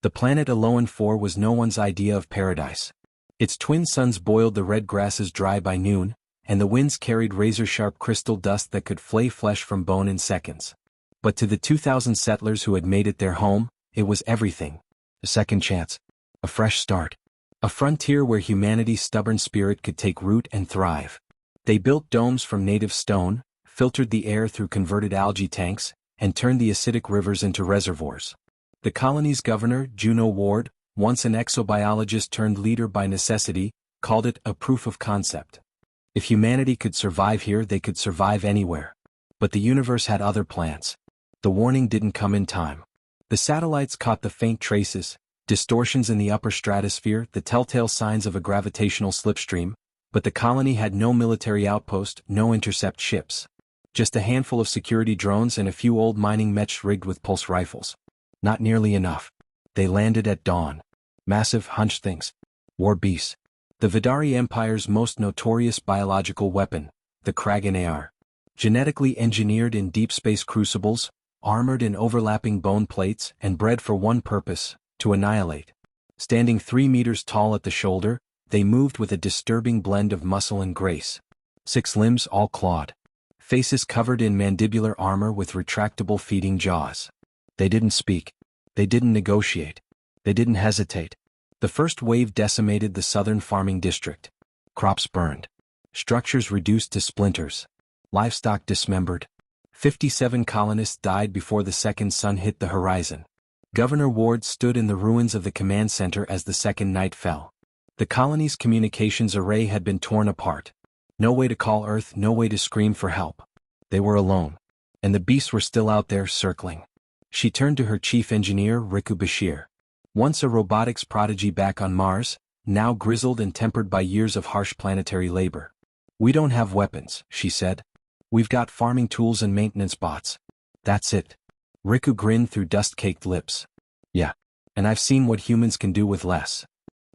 The planet Aloan-4 was no one's idea of paradise. Its twin suns boiled the red grasses dry by noon, and the winds carried razor-sharp crystal dust that could flay flesh from bone in seconds. But to the 2,000 settlers who had made it their home, it was everything. A second chance. A fresh start. A frontier where humanity's stubborn spirit could take root and thrive. They built domes from native stone, filtered the air through converted algae tanks, and turned the acidic rivers into reservoirs. The colony's governor, Juno Ward, once an exobiologist turned leader by necessity, called it a proof of concept. If humanity could survive here, they could survive anywhere. But the universe had other plans. The warning didn't come in time. The satellites caught the faint traces, distortions in the upper stratosphere, the telltale signs of a gravitational slipstream, but the colony had no military outpost, no intercept ships. Just a handful of security drones and a few old mining mechs rigged with pulse rifles. Not nearly enough. They landed at dawn. Massive, hunched things. War beasts. The Vidari Empire's most notorious biological weapon, the Kragan. Genetically engineered in deep space crucibles, armored in overlapping bone plates, and bred for one purpose, to annihilate. Standing 3 meters tall at the shoulder, they moved with a disturbing blend of muscle and grace. 6 limbs all clawed. Faces covered in mandibular armor with retractable feeding jaws. They didn't speak. They didn't negotiate. They didn't hesitate. The first wave decimated the southern farming district. Crops burned. Structures reduced to splinters. Livestock dismembered. 57 colonists died before the second sun hit the horizon. Governor Ward stood in the ruins of the command center as the second night fell. The colony's communications array had been torn apart. No way to call Earth, no way to scream for help. They were alone. And the beasts were still out there circling. She turned to her chief engineer, Riku Bashir. Once a robotics prodigy back on Mars, now grizzled and tempered by years of harsh planetary labor. "We don't have weapons," she said. "We've got farming tools and maintenance bots. That's it." Riku grinned through dust-caked lips. "Yeah. And I've seen what humans can do with less."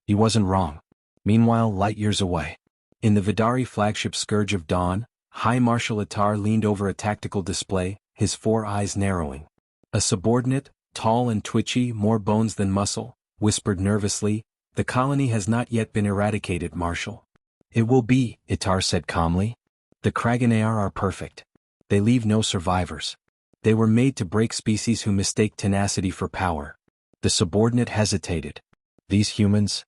He wasn't wrong. Meanwhile, light years away. In the Vidari flagship Scourge of Dawn, High Marshal Attar leaned over a tactical display, his 4 eyes narrowing. A subordinate, tall and twitchy, more bones than muscle, whispered nervously, "The colony has not yet been eradicated, Marshal." "It will be," Attar said calmly. "The Kragan are perfect. They leave no survivors. They were made to break species who mistake tenacity for power." The subordinate hesitated. "These humans?"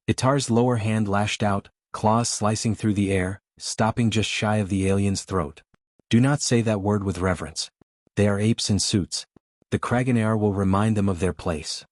Attar's lower hand lashed out, claws slicing through the air, stopping just shy of the alien's throat. "Do not say that word with reverence. They are apes in suits. The Kragan will remind them of their place."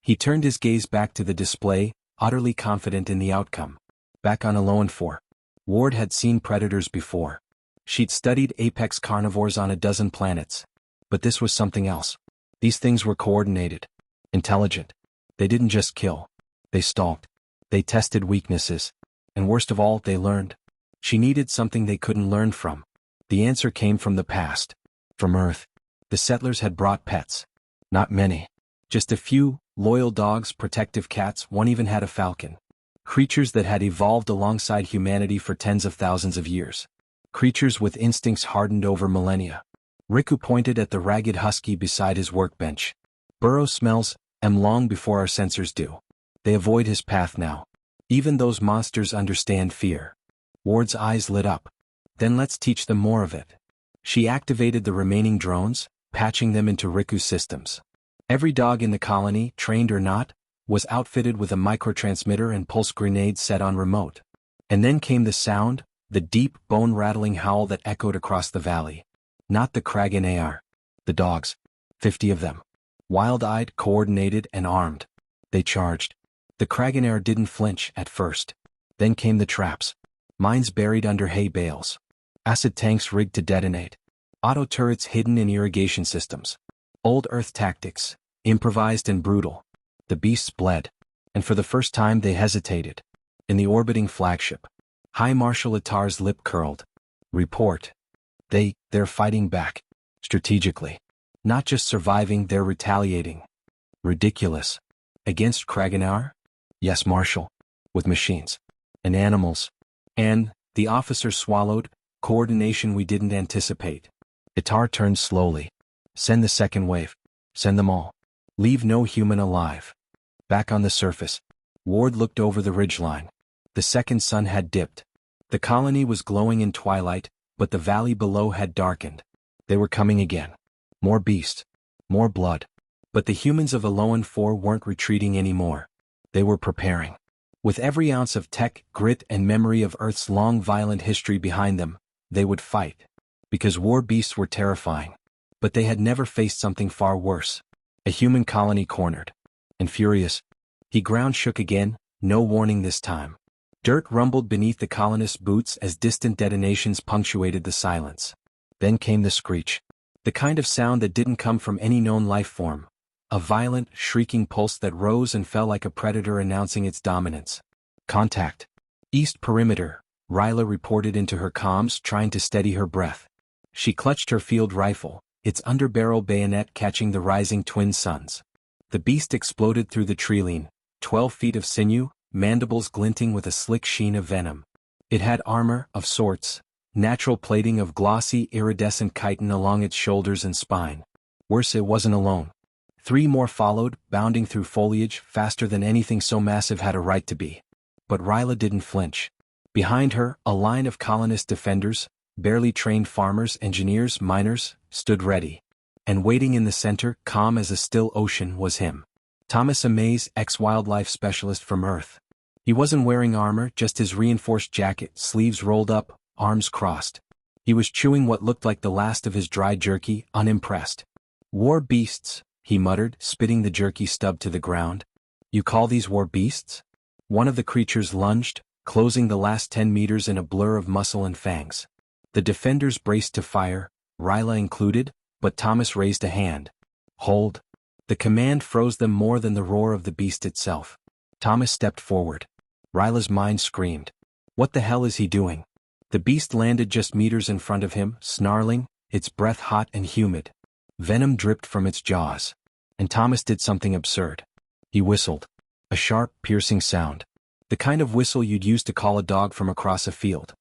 He turned his gaze back to the display, utterly confident in the outcome. Back on Aloan-4, Ward had seen predators before. She'd studied apex carnivores on a dozen planets. But this was something else. These things were coordinated. Intelligent. They didn't just kill. They stalked. They tested weaknesses. And worst of all, they learned. She needed something they couldn't learn from. The answer came from the past. From Earth. The settlers had brought pets. Not many. Just a few, loyal dogs, protective cats, one even had a falcon. Creatures that had evolved alongside humanity for tens of thousands of years. Creatures with instincts hardened over millennia. Riku pointed at the ragged husky beside his workbench. "Burrow smells long before our sensors do. They avoid his path now. Even those monsters understand fear." Ward's eyes lit up. "Then let's teach them more of it." She activated the remaining drones, patching them into Riku's systems. Every dog in the colony, trained or not, was outfitted with a microtransmitter and pulse grenade set on remote. And then came the sound, the deep, bone-rattling howl that echoed across the valley. Not the Kragan. The dogs. 50 of them. Wild-eyed, coordinated, and armed. They charged. The Kragan didn't flinch at first. Then came the traps. Mines buried under hay bales. Acid tanks rigged to detonate. Auto turrets hidden in irrigation systems. Old Earth tactics, improvised and brutal. The beasts bled. And for the first time they hesitated. In the orbiting flagship. High Marshal Attar's lip curled. "Report. They're fighting back. Strategically. Not just surviving, they're retaliating." "Ridiculous. Against Kragan? "Yes, Marshal. With machines. And animals. And," the officer swallowed, "coordination we didn't anticipate." Attar turned slowly. "Send the second wave. Send them all. Leave no human alive. Back on the surface, Ward looked over the ridgeline. The second sun had dipped. The colony was glowing in twilight, but the valley below had darkened. They were coming again. More beasts. More blood. But the humans of Alolan 4 weren't retreating anymore. They were preparing. With every ounce of tech, grit, and memory of Earth's long violent history behind them, they would fight. Because war beasts were terrifying. But they had never faced something far worse. A human colony cornered. And furious. The ground shook again, no warning this time. Dirt rumbled beneath the colonists' boots as distant detonations punctuated the silence. Then came the screech. The kind of sound that didn't come from any known life form. A violent, shrieking pulse that rose and fell like a predator announcing its dominance. Contact. East perimeter, Ryla reported into her comms, trying to steady her breath. She clutched her field rifle, its underbarrel bayonet catching the rising twin suns. The beast exploded through the treeline, 12 feet of sinew, mandibles glinting with a slick sheen of venom. It had armor, of sorts, natural plating of glossy, iridescent chitin along its shoulders and spine. Worse, it wasn't alone. 3 more followed, bounding through foliage faster than anything so massive had a right to be. But Ryla didn't flinch. Behind her, a line of colonist defenders, barely trained farmers, engineers, miners, stood ready. And waiting in the center, calm as a still ocean, was him. Thomas Amaze, ex-wildlife specialist from Earth. He wasn't wearing armor, just his reinforced jacket, sleeves rolled up, arms crossed. He was chewing what looked like the last of his dry jerky, unimpressed. War beasts, he muttered, spitting the jerky stub to the ground. You call these war beasts? One of the creatures lunged, closing the last 10 meters in a blur of muscle and fangs. The defenders braced to fire, Ryla included, but Thomas raised a hand. Hold. The command froze them more than the roar of the beast itself. Thomas stepped forward. Ryla's mind screamed. What the hell is he doing? The beast landed just meters in front of him, snarling, its breath hot and humid. Venom dripped from its jaws. And Thomas did something absurd. He whistled. A sharp, piercing sound. The kind of whistle you'd use to call a dog from across a field.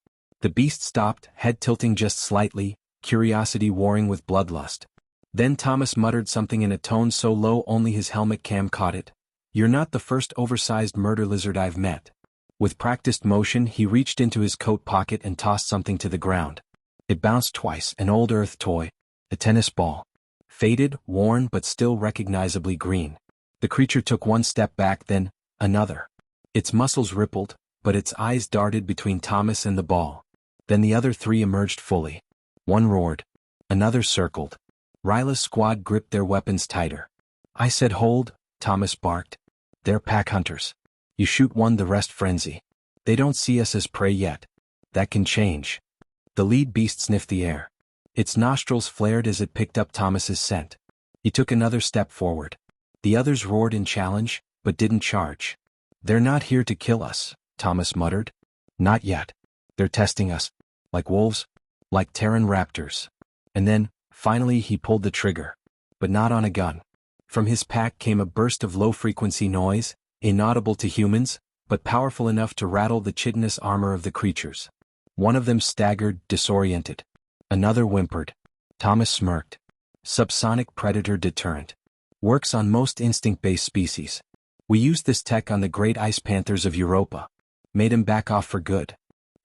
The beast stopped, head tilting just slightly, curiosity warring with bloodlust. Then Thomas muttered something in a tone so low only his helmet cam caught it. You're not the first oversized murder lizard I've met. With practiced motion, he reached into his coat pocket and tossed something to the ground. It bounced twice, an old Earth toy, a tennis ball. Faded, worn but still recognizably green. The creature took one step back, then another. Its muscles rippled, but its eyes darted between Thomas and the ball. Then the other 3 emerged fully. One roared. Another circled. Ryla's squad gripped their weapons tighter. I said hold, Thomas barked. They're pack hunters. You shoot one, the rest frenzy. They don't see us as prey yet. That can change. The lead beast sniffed the air. Its nostrils flared as it picked up Thomas's scent. He took another step forward. The others roared in challenge, but didn't charge. They're not here to kill us, Thomas muttered. Not yet. They're testing us. Like wolves. Like Terran raptors. And then, finally he pulled the trigger. But not on a gun. From his pack came a burst of low-frequency noise, inaudible to humans, but powerful enough to rattle the chitinous armor of the creatures. One of them staggered, disoriented. Another whimpered. Thomas smirked. Subsonic predator deterrent. Works on most instinct-based species. We used this tech on the great ice panthers of Europa. Made 'em back off for good.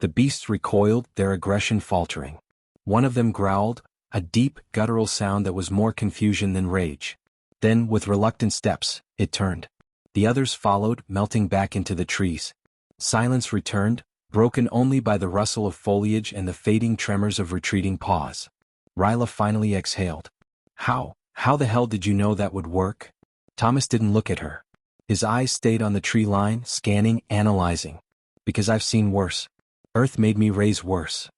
The beasts recoiled, their aggression faltering. One of them growled, a deep, guttural sound that was more confusion than rage. Then, with reluctant steps, it turned. The others followed, melting back into the trees. Silence returned, broken only by the rustle of foliage and the fading tremors of retreating paws. Ryla finally exhaled. How the hell did you know that would work? Thomas didn't look at her. His eyes stayed on the tree line, scanning, analyzing. Because I've seen worse. Earth made me raise worse.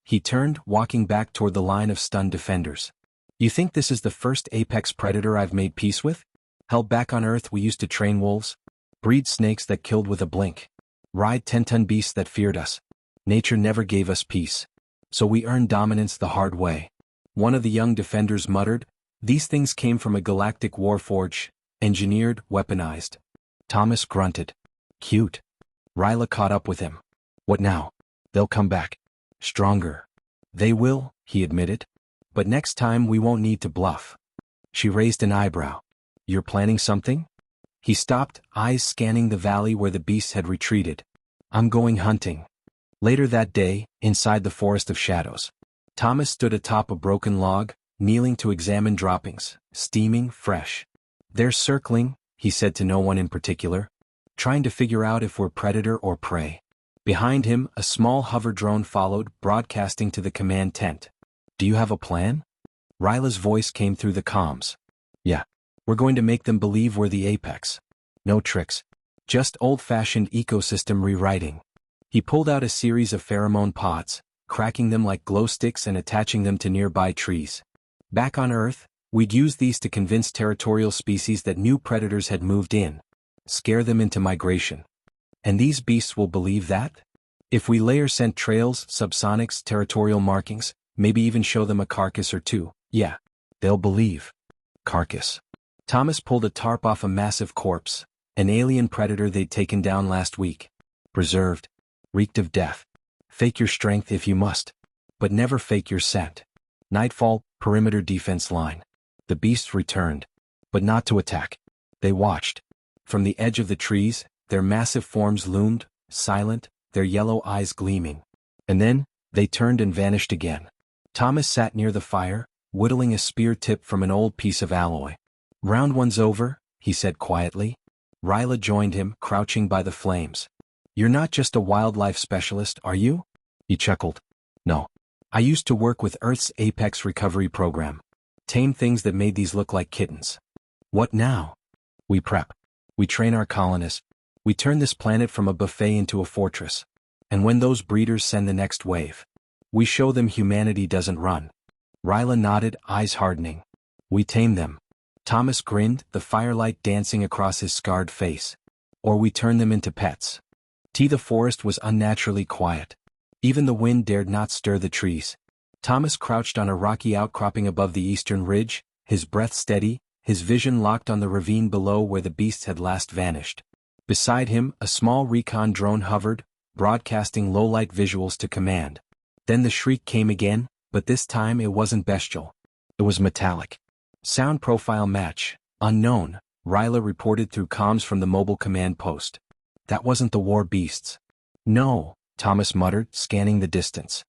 He turned, walking back toward the line of stunned defenders. You think this is the first apex predator I've made peace with? Hell, back on Earth we used to train wolves. Breed snakes that killed with a blink. Ride 10-ton beasts that feared us. Nature never gave us peace. So we earned dominance the hard way. One of the young defenders muttered, these things came from a galactic warforge, engineered, weaponized. Thomas grunted. Cute. Ryla caught up with him. What now? They'll come back. Stronger. They will, he admitted. But next time we won't need to bluff. She raised an eyebrow. You're planning something? He stopped, eyes scanning the valley where the beasts had retreated. I'm going hunting. Later that day, inside the forest of shadows, Thomas stood atop a broken log, kneeling to examine droppings, steaming, fresh. They're circling, he said to no one in particular, trying to figure out if we're predator or prey. Behind him, a small hover drone followed, broadcasting to the command tent. Do you have a plan? Ryla's voice came through the comms. Yeah. We're going to make them believe we're the apex. No tricks. Just old-fashioned ecosystem rewriting. He pulled out a series of pheromone pods, cracking them like glow sticks and attaching them to nearby trees. Back on Earth, we'd use these to convince territorial species that new predators had moved in. Scare them into migration. And these beasts will believe that? If we layer scent trails, subsonics, territorial markings, maybe even show them a carcass or two, yeah, they'll believe. Carcass. Thomas pulled a tarp off a massive corpse, an alien predator they'd taken down last week. Preserved. Reeked of death. Fake your strength if you must. But never fake your scent. Nightfall, perimeter defense line. The beasts returned. But not to attack. They watched. From the edge of the trees, their massive forms loomed, silent, their yellow eyes gleaming. And then, they turned and vanished again. Thomas sat near the fire, whittling a spear tip from an old piece of alloy. Round one's over, he said quietly. Ryla joined him, crouching by the flames. You're not just a wildlife specialist, are you? He chuckled. No. I used to work with Earth's Apex Recovery Program. Tame things that made these look like kittens. What now? We prep. We train our colonists. We turn this planet from a buffet into a fortress. And when those breeders send the next wave, we show them humanity doesn't run. Ryla nodded, eyes hardening. We tame them. Thomas grinned, the firelight dancing across his scarred face. Or we turn them into pets. The forest was unnaturally quiet. Even the wind dared not stir the trees. Thomas crouched on a rocky outcropping above the eastern ridge, his breath steady, his vision locked on the ravine below where the beasts had last vanished. Beside him, a small recon drone hovered, broadcasting low-light visuals to command. Then the shriek came again, but this time it wasn't bestial. It was metallic. Sound profile match, unknown, Ryla reported through comms from the mobile command post. That wasn't the war beasts. No, Thomas muttered, scanning the distance.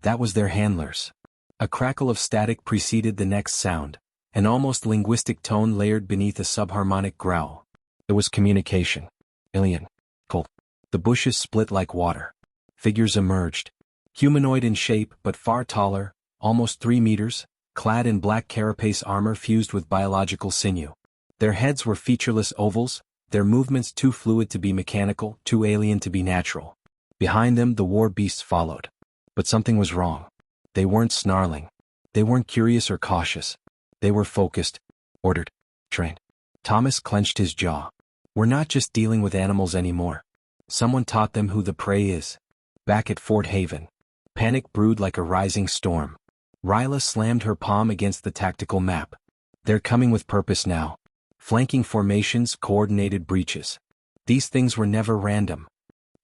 That was their handlers. A crackle of static preceded the next sound, an almost linguistic tone layered beneath a subharmonic growl. It was communication. Alien. Cold. The bushes split like water. Figures emerged. Humanoid in shape but far taller, almost 3 meters, clad in black carapace armor fused with biological sinew. Their heads were featureless ovals, their movements too fluid to be mechanical, too alien to be natural. Behind them the war beasts followed. But something was wrong. They weren't snarling. They weren't curious or cautious. They were focused, ordered, trained. Thomas clenched his jaw. We're not just dealing with animals anymore. Someone taught them who the prey is. Back at Fort Haven, panic brewed like a rising storm. Ryla slammed her palm against the tactical map. They're coming with purpose now. Flanking formations, coordinated breaches. These things were never random.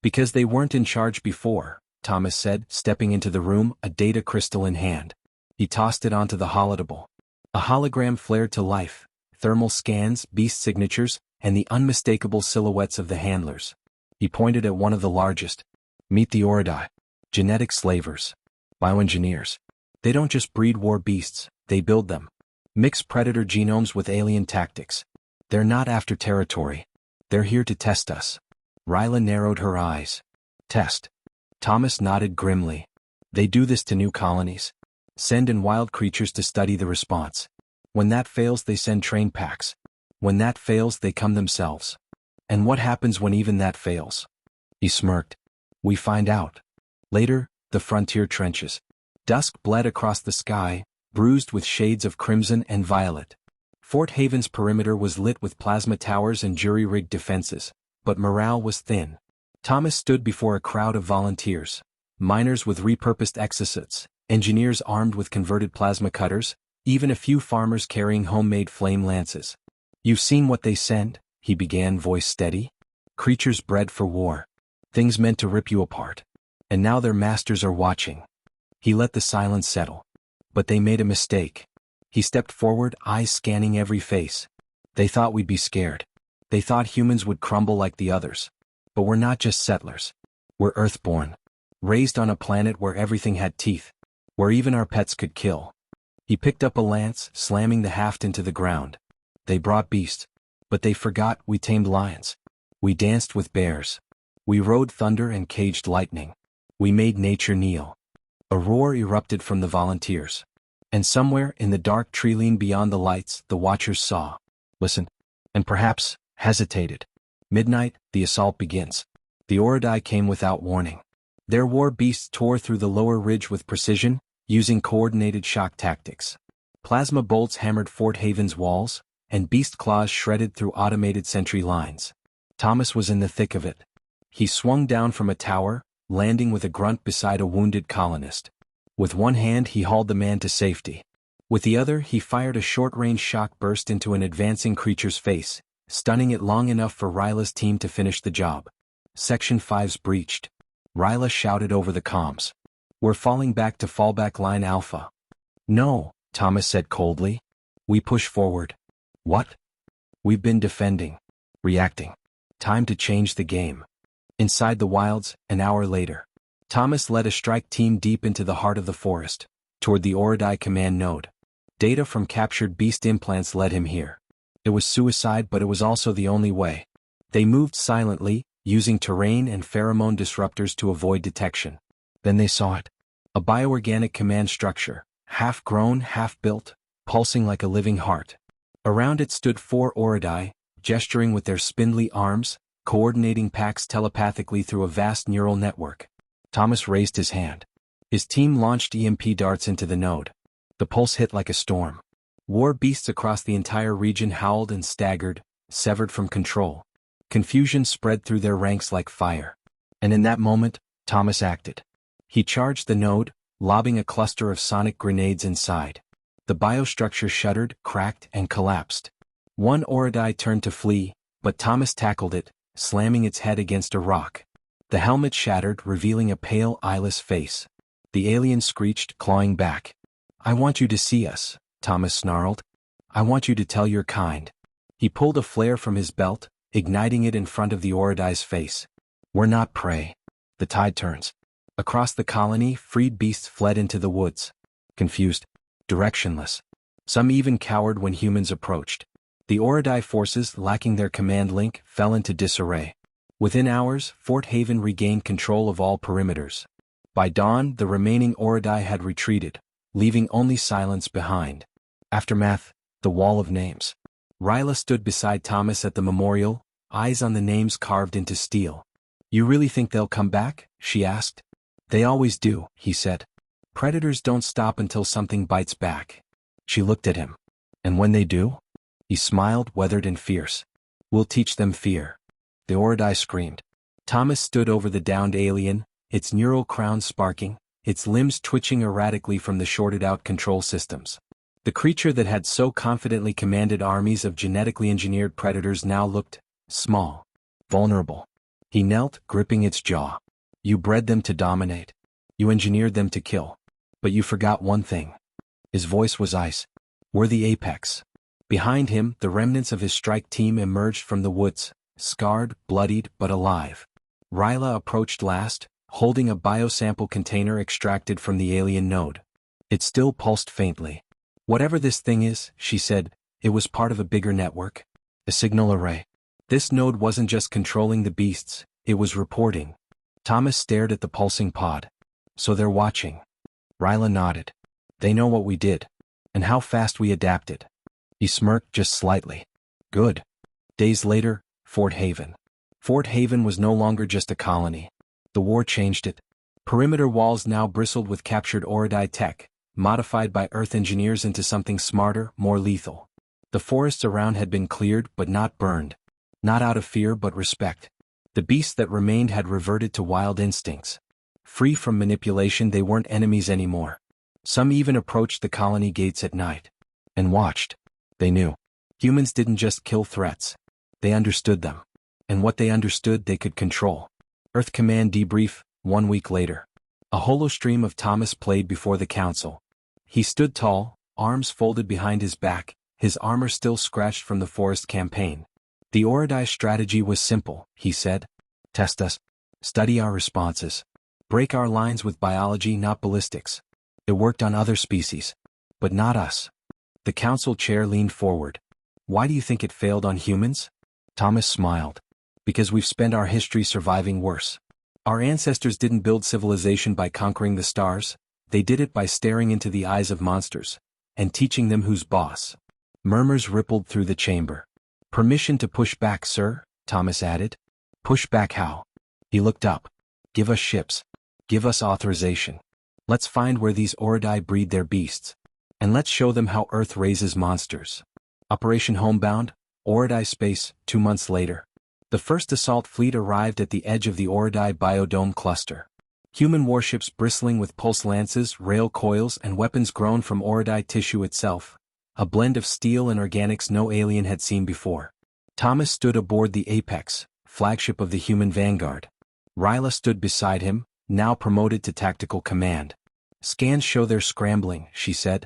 Because they weren't in charge before, Thomas said, stepping into the room, a data crystal in hand. He tossed it onto the holodable. A hologram flared to life, thermal scans, beast signatures, and the unmistakable silhouettes of the handlers. He pointed at one of the largest. Meet the Oridai. Genetic slavers. Bioengineers. They don't just breed war beasts, they build them. Mix predator genomes with alien tactics. They're not after territory. They're here to test us. Ryla narrowed her eyes. Test. Thomas nodded grimly. They do this to new colonies. Send in wild creatures to study the response. When that fails, they send train packs. When that fails, they come themselves. And what happens when even that fails? He smirked. We find out. Later, the frontier trenches. Dusk bled across the sky, bruised with shades of crimson and violet. Fort Haven's perimeter was lit with plasma towers and jury-rigged defenses, but morale was thin. Thomas stood before a crowd of volunteers, miners with repurposed exosuits, engineers armed with converted plasma cutters, even a few farmers carrying homemade flame lances. You've seen what they send, he began, voice steady. Creatures bred for war. Things meant to rip you apart. And now their masters are watching. He let the silence settle. But they made a mistake. He stepped forward, eyes scanning every face. They thought we'd be scared. They thought humans would crumble like the others. But we're not just settlers. We're Earthborn. Raised on a planet where everything had teeth. Where even our pets could kill. He picked up a lance, slamming the haft into the ground. They brought beasts. But they forgot we tamed lions. We danced with bears. We rode thunder and caged lightning. We made nature kneel. A roar erupted from the volunteers. And somewhere in the dark tree-line beyond the lights, the watchers saw, listened, and perhaps hesitated. Midnight, the assault begins. The Oridai came without warning. Their war beasts tore through the lower ridge with precision, using coordinated shock tactics. Plasma bolts hammered Fort Haven's walls, and beast claws shredded through automated sentry lines. Thomas was in the thick of it. He swung down from a tower, landing with a grunt beside a wounded colonist. With one hand he hauled the man to safety. With the other he fired a short-range shock burst into an advancing creature's face, stunning it long enough for Ryla's team to finish the job. Section 5's breached. Ryla shouted over the comms. We're falling back to fallback line Alpha. No, Thomas said coldly. We push forward. What? We've been defending. Reacting. Time to change the game. Inside the wilds, an hour later. Thomas led a strike team deep into the heart of the forest, toward the Oridai command node. Data from captured beast implants led him here. It was suicide, but it was also the only way. They moved silently, using terrain and pheromone disruptors to avoid detection. Then they saw it. A bioorganic command structure, half-grown, half-built, pulsing like a living heart. Around it stood 4 Oridai, gesturing with their spindly arms, coordinating packs telepathically through a vast neural network. Thomas raised his hand. His team launched EMP darts into the node. The pulse hit like a storm. War beasts across the entire region howled and staggered, severed from control. Confusion spread through their ranks like fire. And in that moment, Thomas acted. He charged the node, lobbing a cluster of sonic grenades inside. The biostructure shuddered, cracked, and collapsed. One Oridai turned to flee, but Thomas tackled it, slamming its head against a rock. The helmet shattered, revealing a pale, eyeless face. The alien screeched, clawing back. I want you to see us, Thomas snarled. I want you to tell your kind. He pulled a flare from his belt, igniting it in front of the Oridai's face. We're not prey. The tide turns. Across the colony, freed beasts fled into the woods. Confused. Directionless. Some even cowered when humans approached. The Oridai forces, lacking their command link, fell into disarray. Within hours, Fort Haven regained control of all perimeters. By dawn, the remaining Oridai had retreated, leaving only silence behind. Aftermath, the wall of names. Ryla stood beside Thomas at the memorial, eyes on the names carved into steel. You really think they'll come back? She asked. They always do, he said. Predators don't stop until something bites back. She looked at him. And when they do? He smiled, weathered and fierce. We'll teach them fear. The Oridai screamed. Thomas stood over the downed alien, its neural crown sparking, its limbs twitching erratically from the shorted-out control systems. The creature that had so confidently commanded armies of genetically engineered predators now looked small, vulnerable. He knelt, gripping its jaw. You bred them to dominate. You engineered them to kill. But you forgot one thing. His voice was ice. We're the apex. Behind him, the remnants of his strike team emerged from the woods, scarred, bloodied, but alive. Ryla approached last, holding a biosample container extracted from the alien node. It still pulsed faintly. Whatever this thing is, she said, it was part of a bigger network. A signal array. This node wasn't just controlling the beasts, it was reporting. Thomas stared at the pulsing pod. So they're watching. Ryla nodded. They know what we did. And how fast we adapted. He smirked just slightly. Good. Days later, Fort Haven. Fort Haven was no longer just a colony. The war changed it. Perimeter walls now bristled with captured Oridai tech, modified by Earth engineers into something smarter, more lethal. The forests around had been cleared but not burned. Not out of fear but respect. The beasts that remained had reverted to wild instincts. Free from manipulation, they weren't enemies anymore. Some even approached the colony gates at night. And watched. They knew. Humans didn't just kill threats. They understood them. And what they understood they could control. Earth Command debrief, 1 week later. A holostream of Thomas played before the council. He stood tall, arms folded behind his back, his armor still scratched from the forest campaign. The Oridai strategy was simple, he said. Test us. Study our responses. Break our lines with biology, not ballistics. It worked on other species. But not us. The council chair leaned forward. Why do you think it failed on humans? Thomas smiled. Because we've spent our history surviving worse. Our ancestors didn't build civilization by conquering the stars, they did it by staring into the eyes of monsters, and teaching them who's boss. Murmurs rippled through the chamber. Permission to push back, sir, Thomas added. Push back how? He looked up. Give us ships. Give us authorization. Let's find where these Oridai breed their beasts. And let's show them how Earth raises monsters. Operation Homebound, Oridai Space, 2 months later. The first assault fleet arrived at the edge of the Oridai biodome cluster. Human warships bristling with pulse lances, rail coils, and weapons grown from Oridai tissue itself, a blend of steel and organics no alien had seen before. Thomas stood aboard the Apex, flagship of the human vanguard. Ryla stood beside him, now promoted to tactical command. Scans show they're scrambling, she said.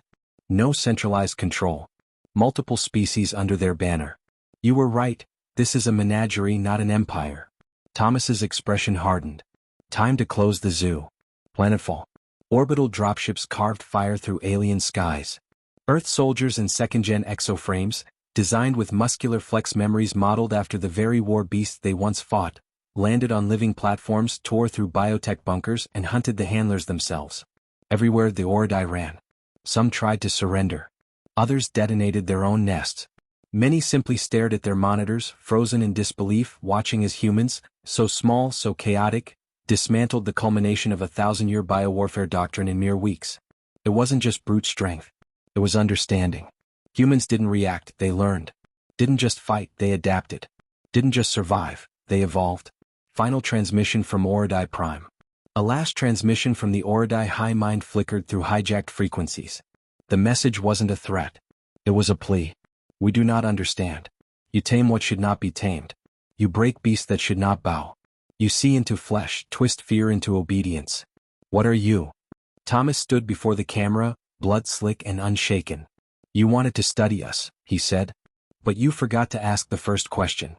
No centralized control. Multiple species under their banner. You were right, this is a menagerie, not an empire. Thomas's expression hardened. Time to close the zoo. Planetfall. Orbital dropships carved fire through alien skies. Earth soldiers and second-gen exoframes, designed with muscular flex memories modeled after the very war beasts they once fought, landed on living platforms, tore through biotech bunkers, and hunted the handlers themselves. Everywhere the Oridai ran. Some tried to surrender. Others detonated their own nests. Many simply stared at their monitors, frozen in disbelief, watching as humans, so small, so chaotic, dismantled the culmination of a 1,000-year biowarfare doctrine in mere weeks. It wasn't just brute strength. It was understanding. Humans didn't react, they learned. Didn't just fight, they adapted. Didn't just survive, they evolved. Final transmission from Oridai Prime. A last transmission from the Oridai high mind flickered through hijacked frequencies. The message wasn't a threat. It was a plea. We do not understand. You tame what should not be tamed. You break beasts that should not bow. You see into flesh, twist fear into obedience. What are you? Thomas stood before the camera, blood slick and unshaken. You wanted to study us, he said. But you forgot to ask the first question.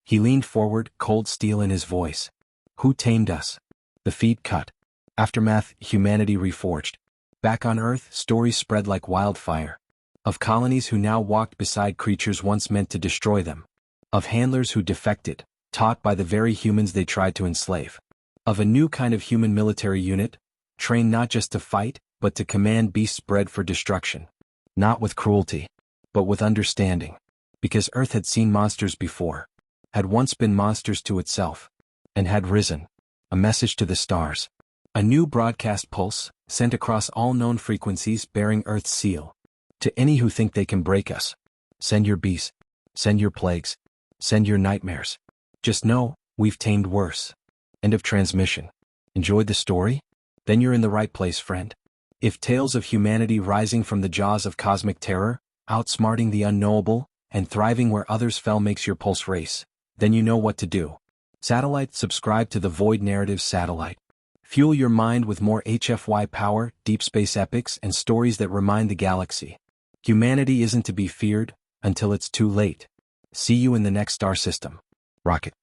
He leaned forward, cold steel in his voice. Who tamed us? The feed cut. Aftermath, humanity reforged. Back on Earth, stories spread like wildfire. Of colonies who now walked beside creatures once meant to destroy them. Of handlers who defected, taught by the very humans they tried to enslave. Of a new kind of human military unit, trained not just to fight, but to command beasts bred for destruction. Not with cruelty, but with understanding. Because Earth had seen monsters before. Had once been monsters to itself. And had risen. A message to the stars. A new broadcast pulse, sent across all known frequencies bearing Earth's seal. To any who think they can break us. Send your beasts. Send your plagues. Send your nightmares. Just know, we've tamed worse. End of transmission. Enjoyed the story? Then you're in the right place, friend. If tales of humanity rising from the jaws of cosmic terror, outsmarting the unknowable, and thriving where others fell makes your pulse race, then you know what to do. Satellite, subscribe to the Void Narratives Satellite. Fuel your mind with more HFY power, deep space epics, and stories that remind the galaxy. Humanity isn't to be feared, until it's too late. See you in the next star system. Rocket.